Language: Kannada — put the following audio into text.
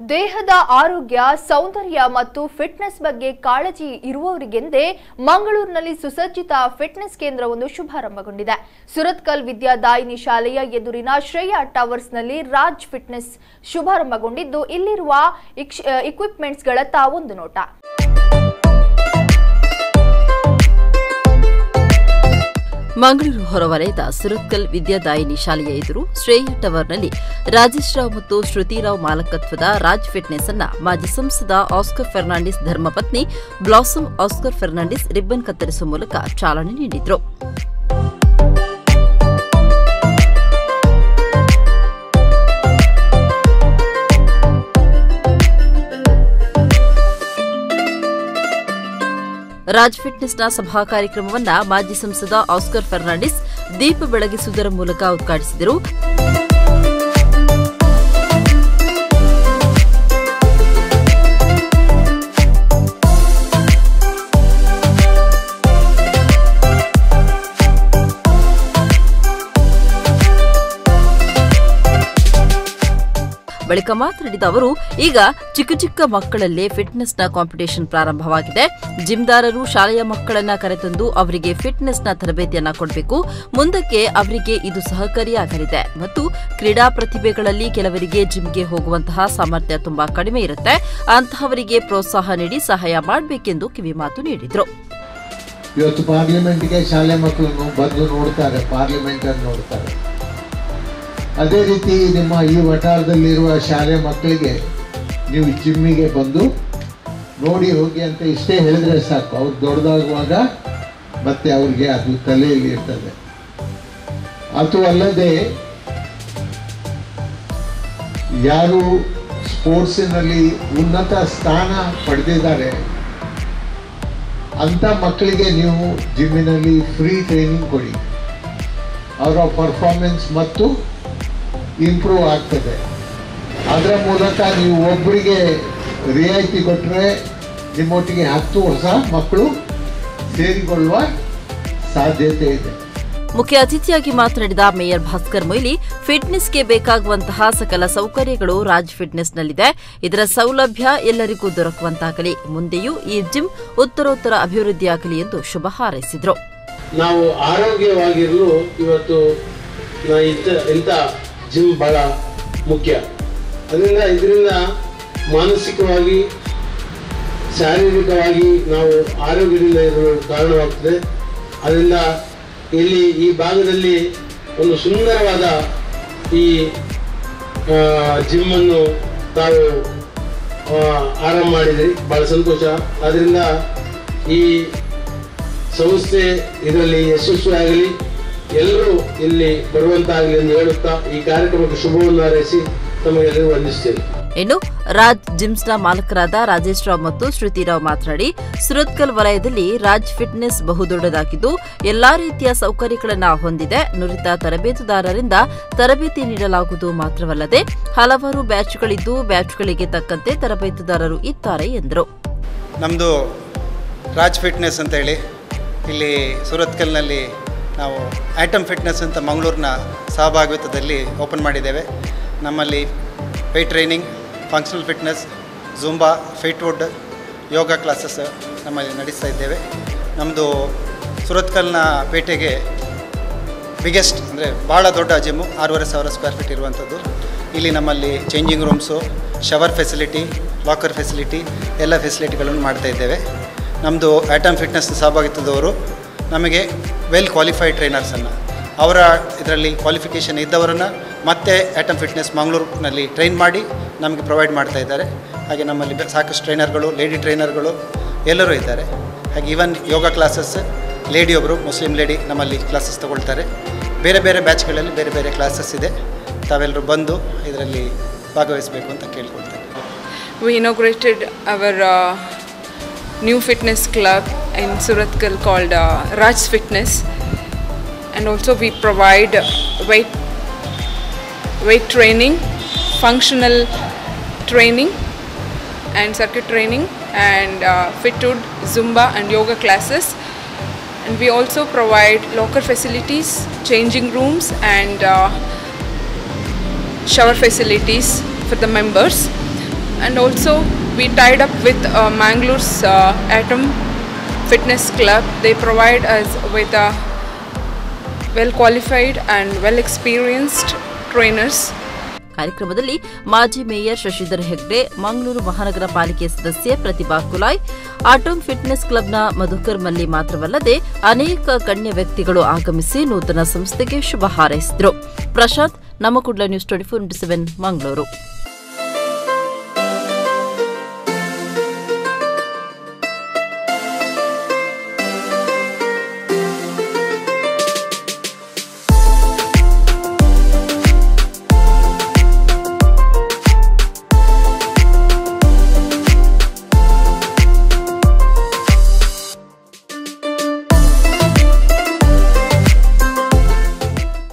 ದೇಹದ ಆರೋಗ್ಯ, ಸೌಂದರ್ಯ ಮತ್ತು ಫಿಟ್ನೆಸ್ ಬಗ್ಗೆ ಕಾಳಜಿ ಇರುವವರಿಗೆಂದೇ ಮಂಗಳೂರಿನಲ್ಲಿ ಸುಸಜ್ಜಿತ ಫಿಟ್ನೆಸ್ ಕೇಂದ್ರವೊಂದು ಶುಭಾರಂಭಗೊಂಡಿದೆ. ಸುರತ್ಕಲ್ ವಿದ್ಯಾದಾಯಿನಿ ಶಾಲೆಯ ಎದುರಿನ ಶ್ರೇಯಾ ಟವರ್ಸ್ನಲ್ಲಿ ರಾಜ್ ಫಿಟ್ನೆಸ್ ಶುಭಾರಂಭಗೊಂಡಿದ್ದು, ಇಲ್ಲಿರುವ ಇಕ್ವಿಪ್ಮೆಂಟ್ಸ್ಗಳತ್ತ ಒಂದು ನೋಟ. ಮಂಗಳೂರು ಹೊರವಲಯದ ಸುರತ್ಕಲ್ ವಿದ್ಯಾದಾಯಿನಿ ಶಾಲೆಯ ಎದುರು ಶ್ರೇಯಾ ಟವರ್ನಲ್ಲಿ ರಾಜೇಶ್ ರಾವ್ ಮತ್ತು ಶ್ರುತಿರಾವ್ ಮಾಲಕತ್ವದ ರಾಜ್ ಫಿಟ್ನೆಸ್ ಅನ್ನ ಮಾಜಿ ಸಂಸದ ಆಸ್ಕರ್ ಫೆರ್ನಾಂಡಿಸ್ ಧರ್ಮಪತ್ನಿ ಬ್ಲಾಸಮ್ ಆಸ್ಕರ್ ಫೆರ್ನಾಂಡಿಸ್ ರಿಬ್ಬನ್ ಕತ್ತರಿಸುವ ಮೂಲಕ ಚಾಲನೆ ನೀಡಿದರು. ರಾಜ್ ಫಿಟ್ನೆಸ್ನ ಸಭಾ ಕಾರ್ಯಕ್ರಮವನ್ನು ಮಾಜಿ ಸಂಸದ ಆಸ್ಕರ್ ಫೆರ್ನಾಂಡಿಸ್ ದೀಪ ಬೆಳಗಿಸುವುದರ ಮೂಲಕ ಉದ್ಘಾಟಿಸಿದರು. ಬಳಿಕ ಮಾತನಾಡಿದ ಅವರು, ಈಗ ಚಿಕ್ಕ ಚಿಕ್ಕ ಮಕ್ಕಳಲ್ಲೇ ಫಿಟ್ನೆಸ್ನ ಕಾಂಪಿಟೇಷನ್ ಪ್ರಾರಂಭವಾಗಿದೆ. ಜಿಮ್ದಾರರು ಶಾಲೆಯ ಮಕ್ಕಳನ್ನ ಕರೆತಂದು ಅವರಿಗೆ ಫಿಟ್ನೆಸ್ನ ತರಬೇತಿಯನ್ನ ಕೊಡಬೇಕು. ಮುಂದಕ್ಕೆ ಅವರಿಗೆ ಇದು ಸಹಕಾರಿಯಾಗಲಿದೆ ಮತ್ತು ಕ್ರೀಡಾ ಪ್ರತಿಭೆಗಳಲ್ಲಿ ಕೆಲವರಿಗೆ ಜಿಮ್ಗೆ ಹೋಗುವಂತಹ ಸಾಮರ್ಥ್ಯ ತುಂಬಾ ಕಡಿಮೆ ಇರುತ್ತೆ. ಅಂತಹವರಿಗೆ ಪ್ರೋತ್ಸಾಹ ನೀಡಿ ಸಹಾಯ ಮಾಡಬೇಕೆಂದು ಕಿವಿಮಾತು ನೀಡಿದರು. ಇವತ್ತು ಪಾರ್ಲಿಮೆಂಟ್ಗೆ ಶಾಲೆ ಮಕ್ಕಳನ್ನು ಬಂದು ನೋಡ್ತಾರೆ, ಪಾರ್ಲಿಮೆಂಟ್ ಅನ್ನು ನೋಡ್ತಾರೆ. ಅದೇ ರೀತಿ ನಿಮ್ಮ ಈ ವಠಾರದಲ್ಲಿರುವ ಶಾಲೆ ಮಕ್ಕಳಿಗೆ ನೀವು ಜಿಮ್ಮಿಗೆ ಬಂದು ನೋಡಿ ಹೋಗಿ ಅಂತ ಇಷ್ಟೇ ಹೇಳಿದ್ರೆ ಸಾಕು. ಅವ್ರು ದೊಡ್ಡದಾಗುವಾಗ ಮತ್ತೆ ಅವ್ರಿಗೆ ಅದು ತಲೆಯಲ್ಲಿ ಇರ್ತದೆ. ಅದು ಅಲ್ಲದೆ ಯಾರು ಸ್ಪೋರ್ಟ್ಸಿನಲ್ಲಿ ಉನ್ನತ ಸ್ಥಾನ ಪಡೆದಿದ್ದಾರೆ ಅಂಥ ಮಕ್ಕಳಿಗೆ ನೀವು ಜಿಮ್ಮಿನಲ್ಲಿ ಫ್ರೀ ಟ್ರೈನಿಂಗ್ ಕೊಡಿ. ಅವರ ಪರ್ಫಾರ್ಮೆನ್ಸ್ ಮತ್ತು ಇಂಪ್ರೂವ್ ಆಗ್ತದೆ. ಅದರ ಮೂಲಕ ನೀವು ಒಬ್ಬರಿಗೆ ರಿಯಾಯಿತಿ ಕೊಟ್ಟರೆ ನಿಮ್ಮೊಟ್ಟಿಗೆ 10 ಹೊಸ ಮಕ್ಕಳು ಸೇರಿಕೊಳ್ಳುವ ಸಾಧ್ಯತೆ ಇದೆ. ಮುಖ್ಯ ಅತಿಥಿಯಾಗಿ ಮಾತನಾಡಿದ ಮೇಯರ್ ಭಾಸ್ಕರ್ ಮೊಯ್ಲಿ, ಫಿಟ್ನೆಸ್ಗೆ ಬೇಕಾಗುವಂತಹ ಸಕಲ ಸೌಕರ್ಯಗಳು ರಾಜ್ ಫಿಟ್ನೆಸ್ನಲ್ಲಿದೆ. ಇದರ ಸೌಲಭ್ಯ ಎಲ್ಲರಿಗೂ ದೊರಕುವಂತಾಗಲಿ. ಮುಂದೆಯೂ ಈ ಜಿಮ್ ಉತ್ತರೋತ್ತರ ಅಭಿವೃದ್ಧಿಯಾಗಲಿ ಎಂದು ಶುಭ ಹಾರೈಸಿದರು. ನಾವು ಆರೋಗ್ಯವಾಗಿರಲು ಇವತ್ತು ಇಂಥ ಜಿಮ್ ಬಹಳ ಮುಖ್ಯ. ಇದರಿಂದ ಮಾನಸಿಕವಾಗಿ, ಶಾರೀರಿಕವಾಗಿ ನಾವು ಆರೋಗ್ಯದಿಂದ ಇರಲು ಕಾರಣವಾಗ್ತದೆ. ಅದರಿಂದ ಇಲ್ಲಿ ಈ ಭಾಗದಲ್ಲಿ ಒಂದು ಸುಂದರವಾದ ಈ ಜಿಮ್ಮನ್ನು ತಾವು ಆರಂಭ ಮಾಡಿದ್ರಿ, ಬಹಳ ಸಂತೋಷ. ಅದರಿಂದ ಈ ಸಂಸ್ಥೆ ಇದರಲ್ಲಿ ಯಶಸ್ವಿಯಾಗಲಿ, ಎಲ್ಲರೂ ಇಲ್ಲಿ ಬರುವಂತಾಗಲಿ ಎಂದು ಹೇಳುತ್ತಾ ಈ ಕಾರ್ಯಕ್ರಮಕ್ಕೆ ಶುಭವನ್ನು ಹಾರೈಸಿ ತಮಗೆಲ್ಲರೂ ವಂದಿಸುತ್ತೇನೆ. ಇನ್ನು ರಾಜ್ ಜಿಮ್ಸ್ನ ಮಾಲಕರಾದ ರಾಜೇಶ್ ರಾವ್ ಮತ್ತು ಶ್ರುತಿರಾವ್ ಮಾತನಾಡಿ, ಸುರತ್ಕಲ್ ವಲಯದಲ್ಲಿ ರಾಜ್ ಫಿಟ್ನೆಸ್ ಬಹುದೊಡ್ಡದಾಗಿದ್ದು ಎಲ್ಲಾ ರೀತಿಯ ಸೌಕರ್ಯಗಳನ್ನು ಹೊಂದಿದೆ. ನುರಿತ ತರಬೇತುದಾರರಿಂದ ತರಬೇತಿ ನೀಡಲಾಗುವುದು ಮಾತ್ರವಲ್ಲದೆ ಹಲವಾರು ಬ್ಯಾಚ್ಗಳಿದ್ದು ಬ್ಯಾಚ್ಗಳಿಗೆ ತಕ್ಕಂತೆ ತರಬೇತುದಾರರು ಇದ್ದಾರೆ ಎಂದರು. ನಮ್ಮದು ರಾಜ್ ಫಿಟ್ನೆಸ್ ಅಂತ ಹೇಳಿ ಇಲ್ಲಿ ಸುರತ್ಕಲ್ನಲ್ಲಿ ನಾವು ಆಟಮ್ ಫಿಟ್ನೆಸ್ ಅಂತ ಮಂಗಳೂರಿನ ಸಹಭಾಗಿತ್ವದಲ್ಲಿ ಓಪನ್ ಮಾಡಿದ್ದೇವೆ. ನಮ್ಮಲ್ಲಿ weight training, functional fitness, Zumba, ಫಿಟ್ವುಡ್, ಯೋಗ ಕ್ಲಾಸಸ್ ನಮ್ಮಲ್ಲಿ ನಡೆಸ್ತಾ ಇದ್ದೇವೆ. ನಮ್ಮದು ಸುರತ್ಕಲ್ನ ಪೇಟೆಗೆ ಬಿಗ್ಗೆಸ್ಟ್ ಅಂದರೆ ಭಾಳ ದೊಡ್ಡ ಜಿಮ್ಮು, 6,500 ಸ್ಕ್ವೇರ್ ಫೀಟ್ ಇರುವಂಥದ್ದು. ಇಲ್ಲಿ ನಮ್ಮಲ್ಲಿ changing rooms, shower facility, locker facility ಎಲ್ಲ ಫೆಸಿಲಿಟಿಗಳನ್ನು ಮಾಡ್ತಾ ಇದ್ದೇವೆ. ನಮ್ಮದು ಆಟಮ್ ಫಿಟ್ನೆಸ್ ಸಹಭಾಗಿತ್ವದವರು ನಮಗೆ ವೆಲ್ ಕ್ವಾಲಿಫೈಡ್ ಟ್ರೈನರ್ಸನ್ನು, ಅವರ ಇದರಲ್ಲಿ ಕ್ವಾಲಿಫಿಕೇಷನ್ ಇದ್ದವರನ್ನು ಮತ್ತೆ ಆಟಮ್ ಫಿಟ್ನೆಸ್ ಮಂಗಳೂರಿನಲ್ಲಿ ಟ್ರೈನ್ ಮಾಡಿ ನಮಗೆ ಪ್ರೊವೈಡ್ ಮಾಡ್ತಾ ಇದ್ದಾರೆ. ಹಾಗೆ ನಮ್ಮಲ್ಲಿ ಸಾಕಷ್ಟು ಟ್ರೈನರ್ಗಳು, ಲೇಡಿ ಟ್ರೈನರ್ಗಳು ಎಲ್ಲರೂ ಇದ್ದಾರೆ. ಹಾಗೆ ಈವನ್ ಯೋಗ ಕ್ಲಾಸಸ್, ಲೇಡಿ ಒಬ್ಬರು ಮುಸ್ಲಿಂ ಲೇಡಿ ನಮ್ಮಲ್ಲಿ ಕ್ಲಾಸಸ್ ತಗೊಳ್ತಾರೆ. ಬೇರೆ ಬೇರೆ ಬ್ಯಾಚ್ಗಳಲ್ಲಿ ಬೇರೆ ಬೇರೆ ಕ್ಲಾಸಸ್ ಇದೆ. ತಾವೆಲ್ಲರೂ ಬಂದು ಇದರಲ್ಲಿ ಭಾಗವಹಿಸಬೇಕು ಅಂತ ಕೇಳ್ಕೊಳ್ತೇನೆ. We inaugurated our new fitness club in Surathkal called Raj Fitness, and also we provide weight training, functional training and circuit training, and Fitwood, Zumba and yoga classes. And we also provide locker facilities, changing rooms and shower facilities for the members. And also we tied up with Mangalore's Atom Fitness Club. They provide us with well qualified and well experienced trainers. ಕಾರ್ಯಕ್ರಮದಲ್ಲಿ ಮಾಜಿ ಮೇಯರ್ ಶಶಿಧರ್ ಹೆಗ್ಡೆ, ಮಂಗಳೂರು ಮಹಾನಗರ ಪಾಲಿಕೆ ಸದಸ್ಯೆ ಪ್ರತಿಭಾ ಕುಲಾಯ್, ಆಟೋಮ್ ಫಿಟ್ನೆಸ್ ಕ್ಲಬ್ನ ಮಧುಕರ್ ಮಲ್ಲಿ ಮಾತ್ರವಲ್ಲದೆ ಅನೇಕ ಗಣ್ಯ ವ್ಯಕ್ತಿಗಳು ಆಗಮಿಸಿ ನೂತನ ಸಂಸ್ಥೆಗೆ ಶುಭ ಹಾರೈಸಿದರು. ಪ್ರಶಾಂತ್, ನಮ್ಮ ಕುಡ್ಲ ನ್ಯೂಸ್ 24/7 ಮಂಗಳೂರು.